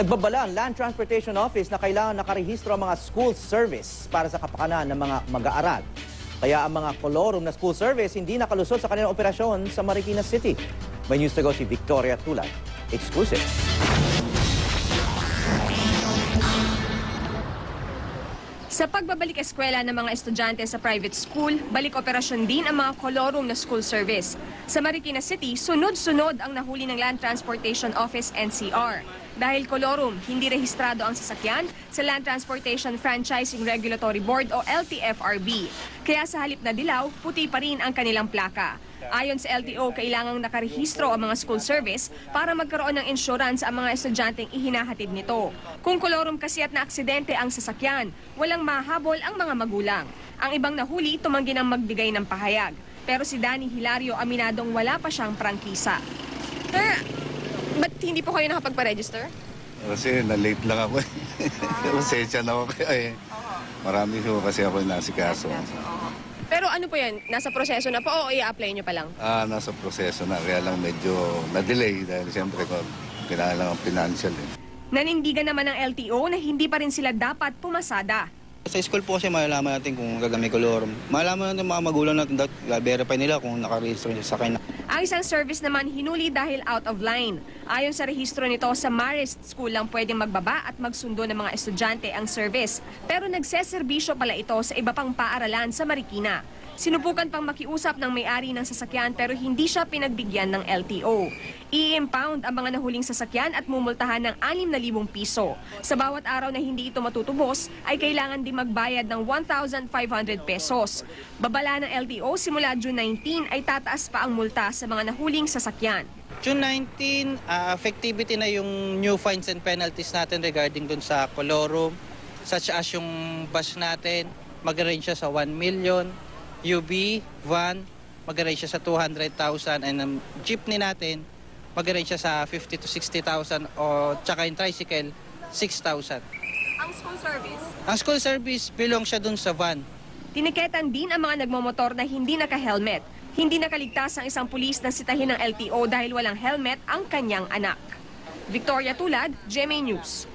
Nagbabala ang Land Transportation Office na kailangan nakarehistro ang mga school service para sa kapakanan ng mga mag-aaral. Kaya ang mga kolorum na school service hindi nakalusot sa kanilang operasyon sa Marikina City. May news to go si Victoria Tulad. Exclusive. Sa pagbabalik eskwela ng mga estudyante sa private school, balik operasyon din ang mga kolorum na school service. Sa Marikina City, sunod-sunod ang nahuli ng Land Transportation Office NCR. Dahil kolorum, hindi rehistrado ang sasakyan sa Land Transportation Franchising Regulatory Board o LTFRB. Kaya sa halip na dilaw, puti pa rin ang kanilang plaka. Ayon sa LTO, kailangang nakarehistro ang mga school service para magkaroon ng insurance ang mga estudyanteng ihinahatid nito. Kung kolorum kasi at na-aksidente ang sasakyan, walang mahabol ang mga magulang. Ang ibang nahuli, tumanggi ng magbigay ng pahayag. Pero si Danny Hilario aminadong wala pa siyang prangkisa. Sir, ba't hindi po kayo nakapagpa-register? Kasi na-late lang ako. Pasensya na ako kaya marami ko kasi ako nasikaso. Pero ano po yan? Nasa proseso na po o i-apply nyo pa lang? Nasa proseso na. Kaya lang medyo na-delay dahil siyempre kailangan lang ang financial. Nanindigan naman ng LTO na hindi pa rin sila dapat pumasada. Sa school po kasi malalaman natin kung gagamit kolorum. Malalaman natin mga magulang natin, verify nila kung nakarehistro niya sa akin. Ang isang service naman hinuli dahil out of line. Ayon sa rehistro nito, sa Marist School lang pwedeng magbaba at magsundo ng mga estudyante ang service. Pero nagseserbisyo pala ito sa iba pang paaralan sa Marikina. Sinubukan pang makiusap ng may-ari ng sasakyan pero hindi siya pinagbigyan ng LTO. I-impound ang mga nahuling sasakyan at mumultahan ng 6,000 piso. Sa bawat araw na hindi ito matutubos, ay kailangan din magbayad ng 1,500 pesos. Babala ng LTO, simula June 19 ay tataas pa ang multa sa mga nahuling sasakyan. June 19, effectivity na yung new fines and penalties natin regarding dun sa kolorum, such as yung bus natin, mag-range siya sa 1 million. UB, van, mag-range siya sa 200,000 and ang jeepney natin, mag-range siya sa 50 to 60,000 o tsaka yung tricycle, 6,000. Ang school service? Ang school service, belong siya dun sa van. Tiniketan din ang mga nagmamotor na hindi naka-helmet. Hindi nakaligtas ang isang pulis na sitahin ng LTO dahil walang helmet ang kanyang anak. Victoria Tulad, GMA News.